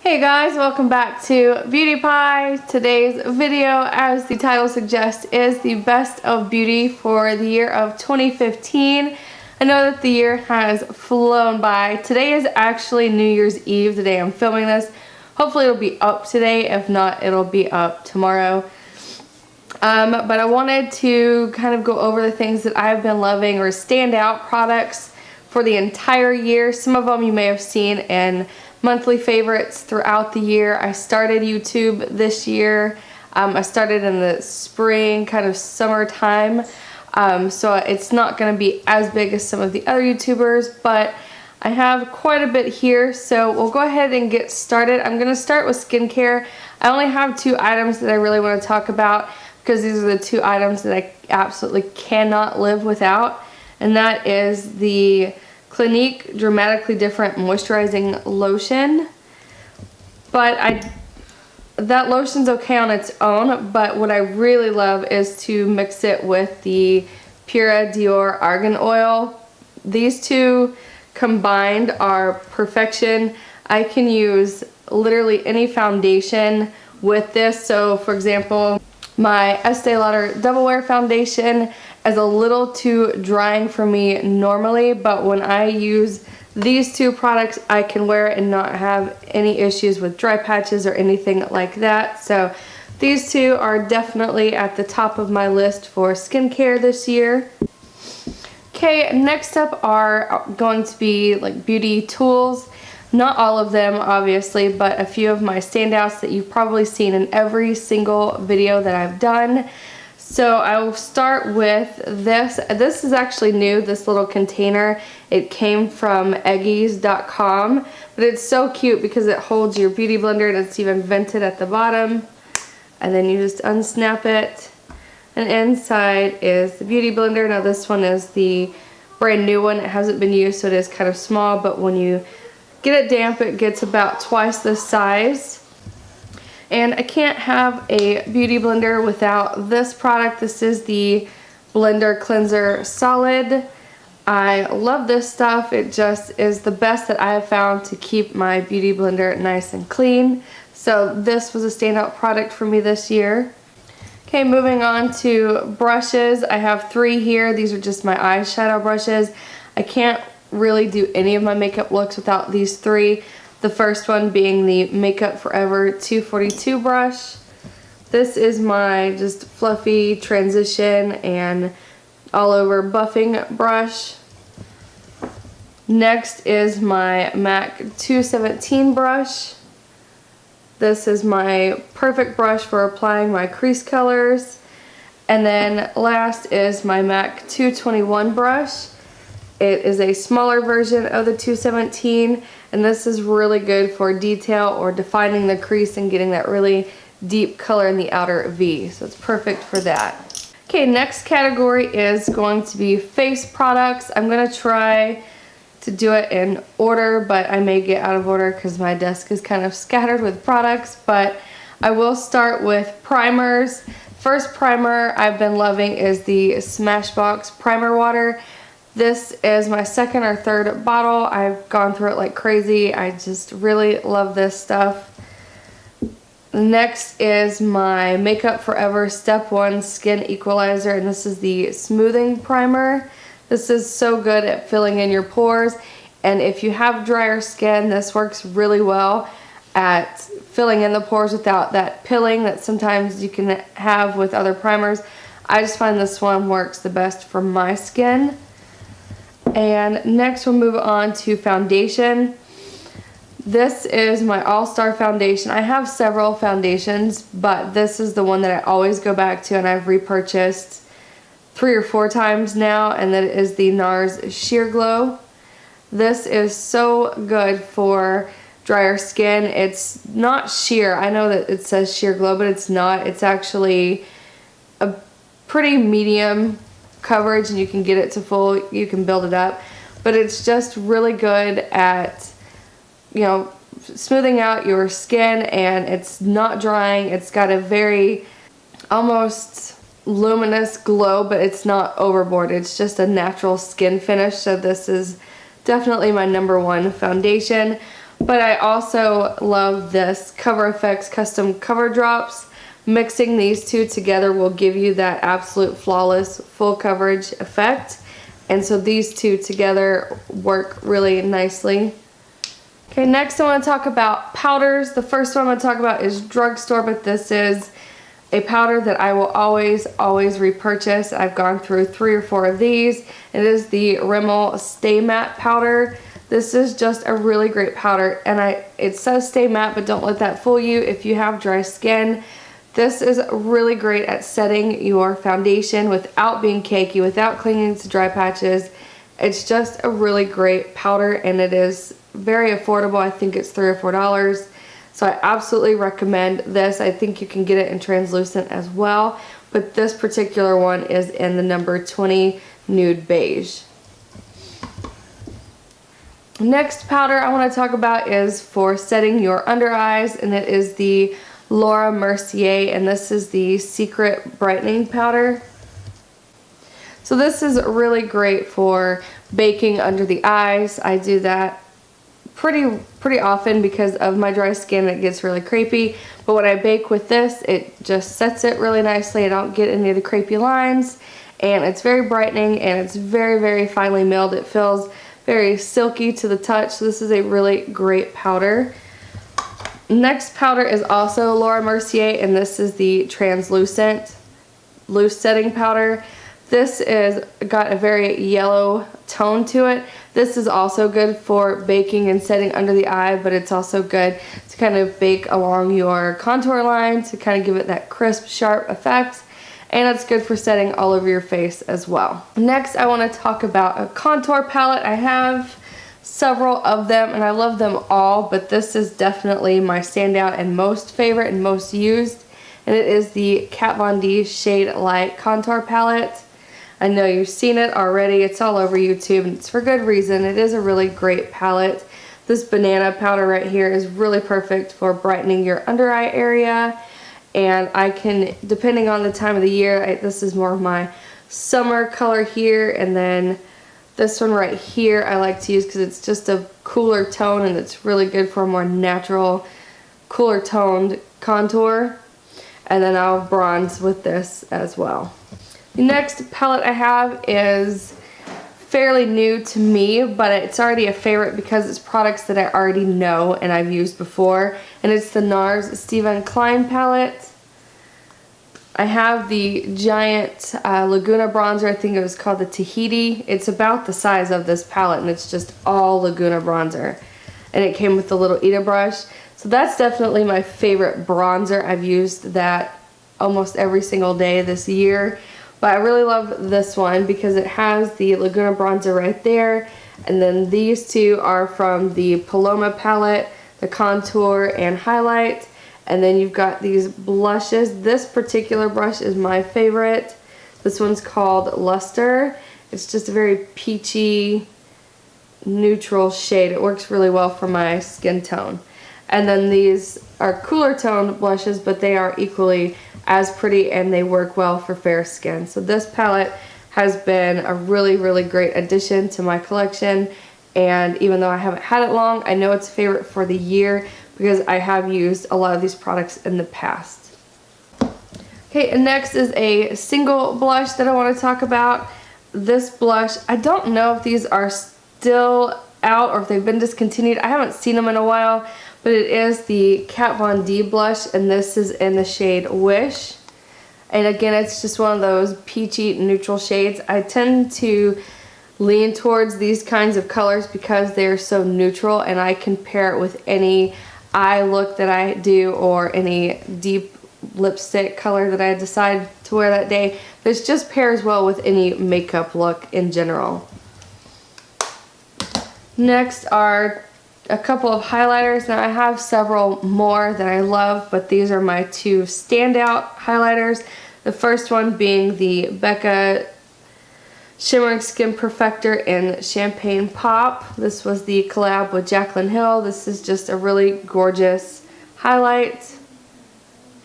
Hey guys, welcome back to Beauty Pie. Today's video, as the title suggests, is the best of beauty for the year of 2015. I know that the year has flown by. Today is actually New Year's Eve, the day I'm filming this. Hopefully it'll be up today. If not, it'll be up tomorrow. But I wanted to kind of go over the things that I've been loving or standout products for the entire year. Some of them you may have seen in monthly favorites throughout the year. I started YouTube this year. I started in the spring, kind of summertime. So it's not going to be as big as some of the other YouTubers, but I have quite a bit here. So we'll go ahead and get started. I'm going to start with skincare. I only have two items that I really want to talk about because these are the two items that I absolutely cannot live without. And that is the Clinique Dramatically Different Moisturizing Lotion. But that lotion's okay on its own, but what I really love is to mix it with the Pura Dior Argan Oil. These two combined are perfection. I can use literally any foundation with this. So for example, my Estee Lauder Double Wear Foundation is a little too drying for me normally, but when I use these two products, I can wear it and not have any issues with dry patches or anything like that. So these two are definitely at the top of my list for skincare this year. Okay, next up are going to be like beauty tools. Not all of them, obviously, but a few of my standouts that you've probably seen in every single video that I've done. So I will start with this. This is actually new, this little container. It came from eggies.com, but it's so cute because it holds your beauty blender and it's even vented at the bottom. And then you just unsnap it. And inside is the beauty blender. Now this one is the brand new one. It hasn't been used, so it is kind of small, but when you get it damp, it gets about twice this size. And I can't have a beauty blender without this product. This is the Blender Cleanser Solid. I love this stuff. It just is the best that I have found to keep my beauty blender nice and clean. So this was a standout product for me this year. Okay, moving on to brushes. I have three here. These are just my eyeshadow brushes. I can't really do any of my makeup looks without these three. The first one being the Makeup Forever 242 brush. This is my just fluffy transition and all over buffing brush. Next is my MAC 217 brush. This is my perfect brush for applying my crease colors. And then last is my MAC 221 brush. It is a smaller version of the 217, and this is really good for detail or defining the crease and getting that really deep color in the outer V. So it's perfect for that. Okay, next category is going to be face products. I'm going to try to do it in order, but I may get out of order because my desk is kind of scattered with products. But I will start with primers. First primer I've been loving is the Smashbox Primer Water. This is my second or third bottle. I've gone through it like crazy. I just really love this stuff. Next is my Makeup Forever Step 1 Skin Equalizer, and this is the Smoothing Primer. This is so good at filling in your pores, and if you have drier skin, this works really well at filling in the pores without that pilling that sometimes you can have with other primers. I just find this one works the best for my skin. And next we'll move on to foundation. This is my All-Star foundation. I have several foundations, but this is the one that I always go back to, and I've repurchased 3 or 4 times now, and that is the Nars Sheer Glow. This is so good for drier skin. It's not sheer. I know that it says Sheer Glow, but it's not. It's actually a pretty medium coverage, and you can get it to full, you can build it up, but it's just really good at, you know, smoothing out your skin, and it's not drying. It's got a very almost luminous glow, but it's not overboard. It's just a natural skin finish. So this is definitely my #1 foundation. But I also love this Cover FX Custom Cover Drops. Mixing these two together will give you that absolute flawless full coverage effect. And so these two together work really nicely. Okay, next I want to talk about powders. The first one I'm going to talk about is drugstore, but this is a powder that I will always repurchase. I've gone through 3 or 4 of these. It is the Rimmel Stay Matte powder. This is just a really great powder, and it says stay matte, but don't let that fool you if you have dry skin. This is really great at setting your foundation without being cakey, without clinging to dry patches. It's just a really great powder, and it is very affordable. I think it's $3 or $4. So I absolutely recommend this. I think you can get it in translucent as well, but this particular one is in the number 20 Nude Beige. Next powder I want to talk about is for setting your under eyes, and it is the Laura Mercier, and this is the Secret Brightening Powder. So this is really great for baking under the eyes. I do that pretty often because of my dry skin. It gets really crepey, but when I bake with this, it just sets it really nicely. I don't get any of the crepey lines, and it's very brightening, and it's very finely milled. It feels very silky to the touch. So this is a really great powder. Next powder is also Laura Mercier, and this is the translucent loose setting powder. This is got a very yellow tone to it. This is also good for baking and setting under the eye, but it's also good to kind of bake along your contour line to kind of give it that crisp, sharp effect. And it's good for setting all over your face as well. Next, I want to talk about a contour palette. I have several of them, and I love them all, but this is definitely my standout and most favorite and most used, and it is the Kat Von D Shade Light Contour Palette. I know you've seen it already. It's all over YouTube, and it's for good reason. It is a really great palette. This banana powder right here is really perfect for brightening your under eye area, and I can, depending on the time of the year, this is more of my summer color here, and then this one right here I like to use because it's just a cooler tone, and it's really good for a more natural, cooler toned contour. And then I'll bronze with this as well. The next palette I have is fairly new to me, but it's already a favorite because it's products that I already know and I've used before. And it's the Nars Stephen Klein palette. I have the giant Laguna bronzer. I think it was called the Tahiti. It's about the size of this palette, and it's just all Laguna bronzer. And it came with the little Ita brush. So that's definitely my favorite bronzer. I've used that almost every single day this year. But I really love this one because it has the Laguna bronzer right there. And then these two are from the Paloma palette, the contour and highlight. And then you've got these blushes. This particular brush is my favorite. This one's called Luster. It's just a very peachy, neutral shade. It works really well for my skin tone. And then these are cooler toned blushes, but they are equally as pretty, and they work well for fair skin. So this palette has been a really great addition to my collection. And even though I haven't had it long, I know it's a favorite for the year because I have used a lot of these products in the past. Okay, and next is a single blush that I want to talk about. This blush, I don't know if these are still out or if they've been discontinued. I haven't seen them in a while, but it is the Kat Von D blush, and this is in the shade Wish. And again, it's just one of those peachy neutral shades. I tend to lean towards these kinds of colors because they're so neutral, and I can pair it with any eye look that I do or any deep lipstick color that I decide to wear that day. This just pairs well with any makeup look in general. Next are a couple of highlighters. Now I have several more that I love, but these are my two standout highlighters. The first one being the Becca Shimmering Skin Perfector in Champagne Pop. This was the collab with Jaclyn Hill. This is just a really gorgeous highlight,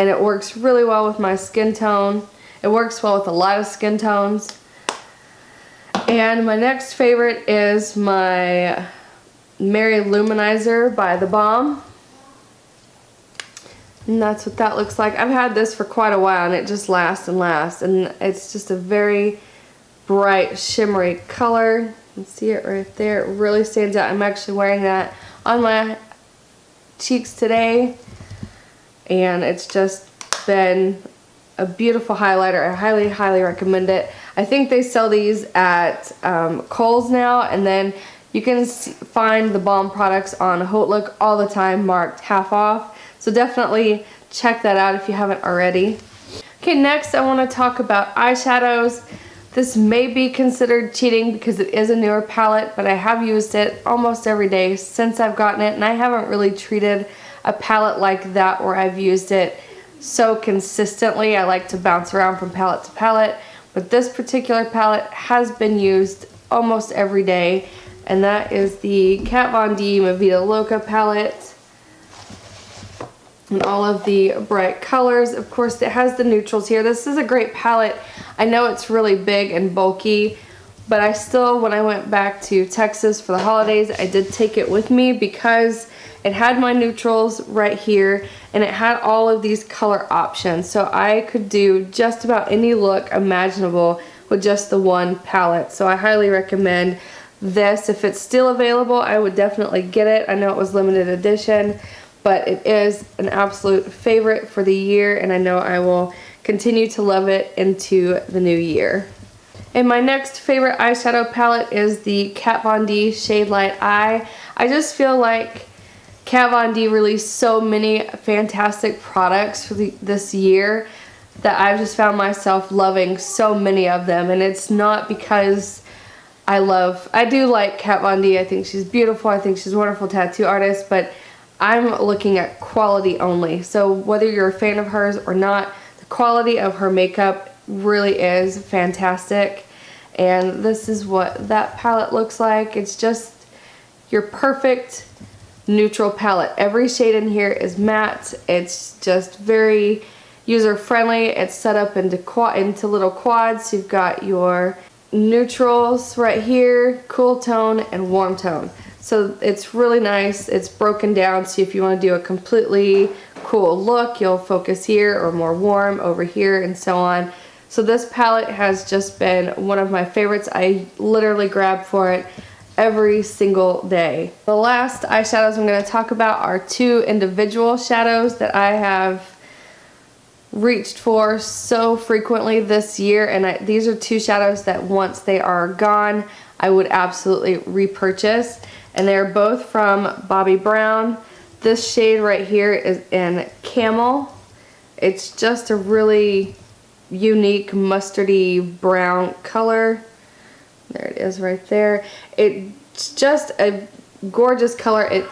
and it works really well with my skin tone. It works well with a lot of skin tones. And my next favorite is my Lou-Manizer by the Balm. And that's what that looks like. I've had this for quite a while and it just lasts and lasts. And it's just a very bright, shimmery color. You can see it right there. It really stands out. I'm actually wearing that on my cheeks today. And it's just been a beautiful highlighter. I highly, highly recommend it. I think they sell these at Kohl's now. And then you can find the Balm products on HauteLook all the time marked half off. So definitely check that out if you haven't already. Okay, next I want to talk about eyeshadows. This may be considered cheating because it is a newer palette, but I have used it almost every day since I've gotten it, and I haven't really treated a palette like that where I've used it so consistently. I like to bounce around from palette to palette, but this particular palette has been used almost every day, and that is the Kat Von D Vida Loca palette. And all of the bright colors. Of course, it has the neutrals here. This is a great palette. I know it's really big and bulky, but I still, when I went back to Texas for the holidays, I did take it with me because it had my neutrals right here and it had all of these color options. So I could do just about any look imaginable with just the one palette. So I highly recommend this. If it's still available, I would definitely get it. I know it was limited edition, but it is an absolute favorite for the year, and I know I will continue to love it into the new year. And my next favorite eyeshadow palette is the Kat Von D Shade Light Eye. I just feel like Kat Von D released so many fantastic products for this year that I've just found myself loving so many of them, and it's not because I do like Kat Von D. I think she's beautiful. I think she's a wonderful tattoo artist, but I'm looking at quality only. So whether you're a fan of hers or not, the quality of her makeup really is fantastic. And this is what that palette looks like. It's just your perfect neutral palette. Every shade in here is matte. It's just very user-friendly. It's set up into little quads. You've got your neutrals right here, cool tone and warm tone. So it's really nice. It's broken down, so if you want to do a completely cool look, you'll focus here, or more warm over here, and so on. So this palette has just been one of my favorites. I literally grab for it every single day. The last eyeshadows I'm going to talk about are two individual shadows that I have reached for so frequently this year, and these are two shadows that once they are gone, I would absolutely repurchase. And they're both from Bobbi Brown. This shade right here is in Camel. It's just a really unique mustardy brown color. There it is right there. It's just a gorgeous color. It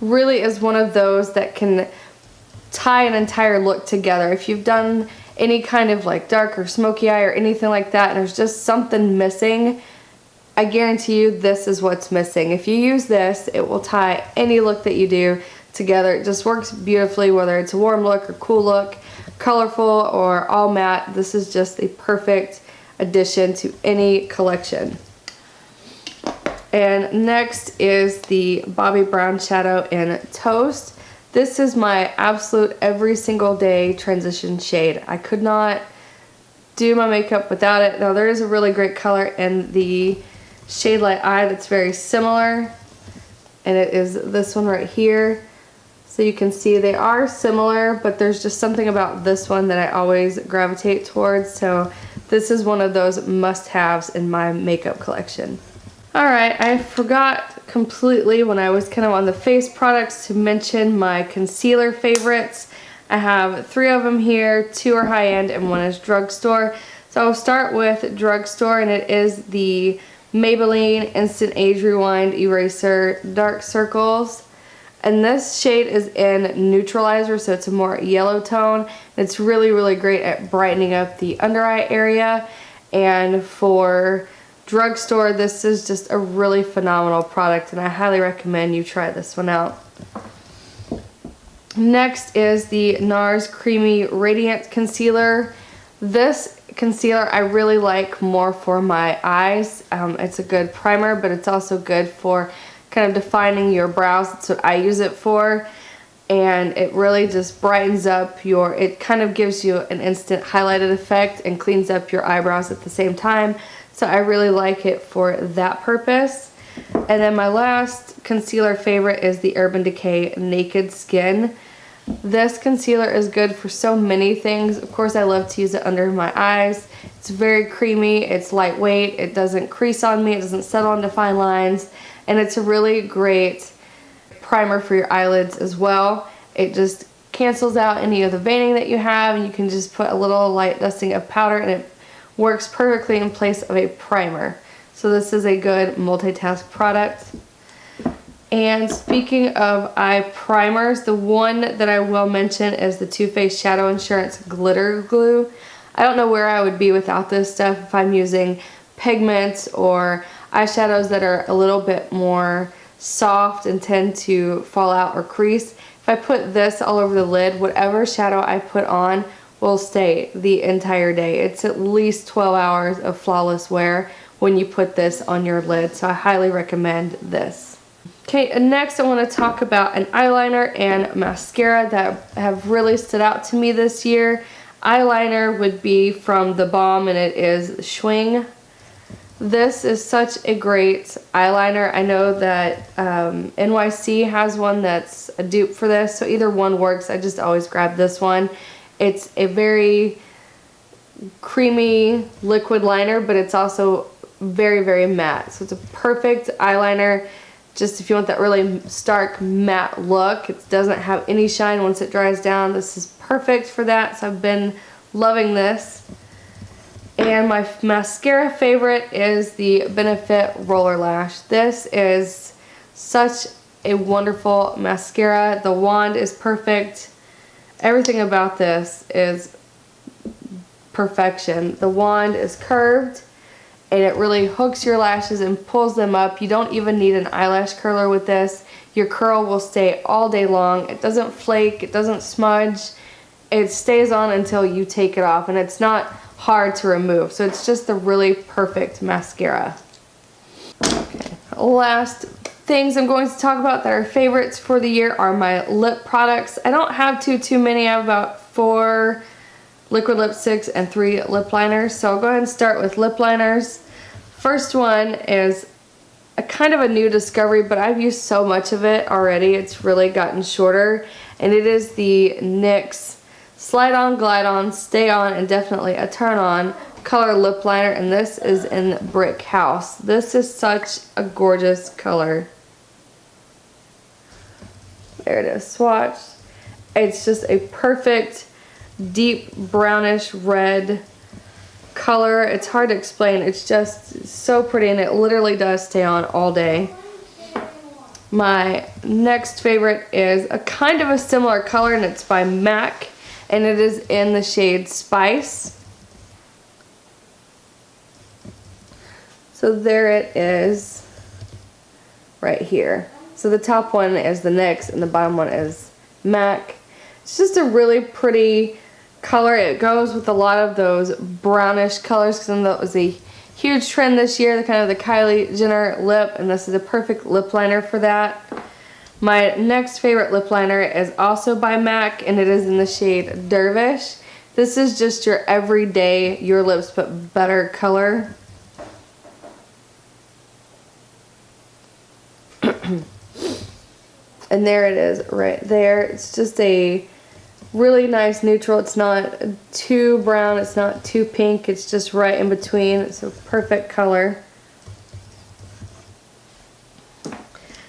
really is one of those that can tie an entire look together. If you've done any kind of like dark or smoky eye or anything like that and there's just something missing, I guarantee you this is what's missing. If you use this, it will tie any look that you do together. It just works beautifully, whether it's a warm look or cool look, colorful or all matte. This is just the perfect addition to any collection. And next is the Bobbi Brown shadow in Toast. This is my absolute every single day transition shade. I could not do my makeup without it. Now there is a really great color in the Shade Light Eye that's very similar, and it is this one right here. So you can see they are similar, but there's just something about this one that I always gravitate towards. So this is one of those must-haves in my makeup collection. Alright, I forgot completely when I was kind of on the face products to mention my concealer favorites. I have 3 of them here. 2 are high-end and 1 is drugstore. So I'll start with drugstore, and it is the Maybelline Instant Age Rewind Eraser Dark Circles. And this shade is in Neutralizer, so it's a more yellow tone. It's really, really great at brightening up the under eye area. And for drugstore, this is just a really phenomenal product, and I highly recommend you try this one out. Next is the Nars Creamy Radiant Concealer. This concealer I really like more for my eyes. It's a good primer, but it's also good for kind of defining your brows. That's what I use it for. And it really just brightens up your, it kind of gives you an instant highlighted effect and cleans up your eyebrows at the same time. So I really like it for that purpose. And then my last concealer favorite is the Urban Decay Naked Skin. This concealer is good for so many things. Of course, I love to use it under my eyes. It's very creamy, it's lightweight, it doesn't crease on me, it doesn't settle on defined lines, and it's a really great primer for your eyelids as well. It just cancels out any of the veining that you have, and you can just put a little light dusting of powder, and it works perfectly in place of a primer. So this is a good multitask product. And speaking of eye primers, the one that I will mention is the Too Faced Shadow Insurance Glitter Glue. I don't know where I would be without this stuff if I'm using pigments or eyeshadows that are a little bit more soft and tend to fall out or crease. If I put this all over the lid, whatever shadow I put on will stay the entire day. It's at least 12 hours of flawless wear when you put this on your lid, so I highly recommend this. Okay, and next I want to talk about an eyeliner and mascara that have really stood out to me this year. Eyeliner would be from the Balm, and it is Swing. This is such a great eyeliner. I know that NYC has one that's a dupe for this, so either one works. I just always grab this one. It's a very creamy liquid liner, but it's also very, very matte. So it's a perfect eyeliner. Just if you want that really stark matte look, it doesn't have any shine once it dries down. This is perfect for that, so I've been loving this. And my mascara favorite is the Benefit Roller Lash. This is such a wonderful mascara. The wand is perfect. Everything about this is perfection. The wand is curved, and it really hooks your lashes and pulls them up. You don't even need an eyelash curler with this. Your curl will stay all day long. It doesn't flake, it doesn't smudge. It stays on until you take it off, and it's not hard to remove. So it's just the really perfect mascara. Okay. Last things I'm going to talk about that are favorites for the year are my lip products. I don't have too many. I have about 4 liquid lipsticks and 3 lip liners. So I'll go ahead and start with lip liners. First one is a kind of a new discovery, but I've used so much of it already. It's really gotten shorter, and it is the NYX Slide On, Glide On, Stay On, and definitely a Turn On color lip liner, and this is in Brick House. This is such a gorgeous color. There it is, swatched. It's just a perfect deep brownish red color. It's hard to explain. It's just so pretty, and it literally does stay on all day. My next favorite is a kind of a similar color, and it's by MAC, and it is in the shade Spice. So there it is right here. So the top one is the NYX and the bottom one is MAC. It's just a really pretty color. It goes with a lot of those brownish colors, because that was a huge trend this year, the kind of the Kylie Jenner lip, and this is a perfect lip liner for that. My next favorite lip liner is also by MAC, and it is in the shade Dervish. This is just your everyday, your lips but better color. And there it is right there. It's just a really nice neutral. It's not too brown, it's not too pink, it's just right in between. It's a perfect color.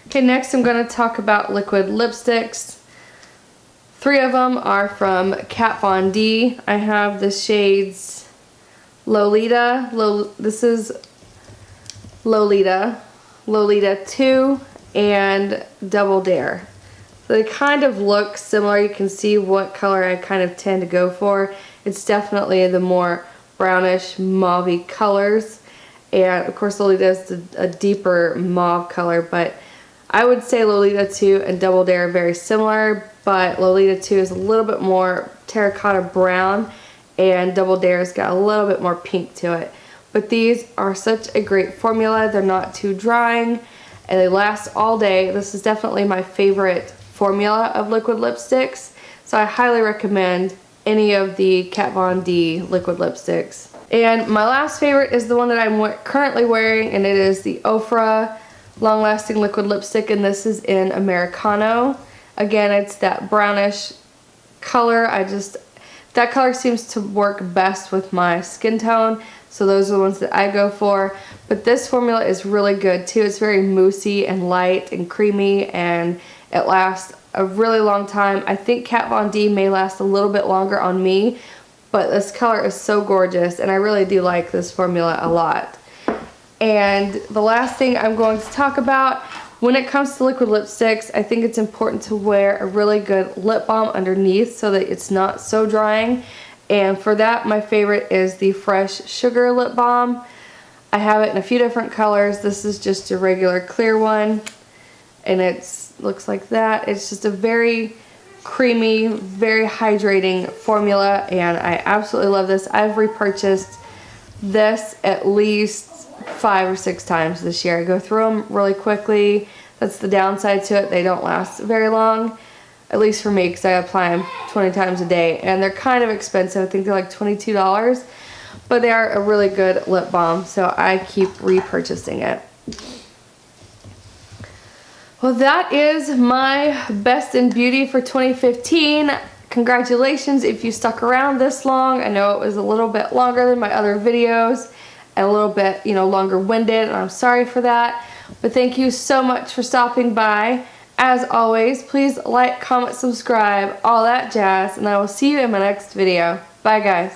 Okay, next I'm going to talk about liquid lipsticks. 3 of them are from Kat Von D. I have the shades Lolita, this is Lolita, Lolita 2, and Double Dare. So they kind of look similar. You can see what color I kind of tend to go for. It's definitely the more brownish mauve-y colors, and of course Lolita is a deeper mauve color, but I would say Lolita 2 and Double Dare are very similar, but Lolita 2 is a little bit more terracotta brown, and Double Dare's got a little bit more pink to it. But these are such a great formula. They're not too drying, and they last all day. This is definitely my favorite formula of liquid lipsticks, so I highly recommend any of the Kat Von D liquid lipsticks. And my last favorite is the one that I'm currently wearing, and it is the Ofra Long Lasting Liquid Lipstick, and this is in Americano. Again, it's that brownish color. That color seems to work best with my skin tone, so those are the ones that I go for. But this formula is really good too. It's very moussey and light and creamy, and it lasts a really long time. I think Kat Von D may last a little bit longer on me, but this color is so gorgeous, and I really do like this formula a lot. And the last thing I'm going to talk about, when it comes to liquid lipsticks, I think it's important to wear a really good lip balm underneath so that it's not so drying. And for that, my favorite is the Fresh Sugar Lip Balm. I have it in a few different colors. This is just a regular clear one, and it looks like that. It's just a very creamy, very hydrating formula, and I absolutely love this. I've repurchased this at least 5 or 6 times this year. I go through them really quickly. That's the downside to it. They don't last very long, at least for me, because I apply them 20 times a day, and they're kind of expensive. I think they're like $22, but they are a really good lip balm, so I keep repurchasing it. Well, that is my best in beauty for 2015. Congratulations if you stuck around this long. I know it was a little bit longer than my other videos and a little bit, longer winded, and I'm sorry for that. But thank you so much for stopping by. As always, please like, comment, subscribe, all that jazz, and I will see you in my next video. Bye, guys.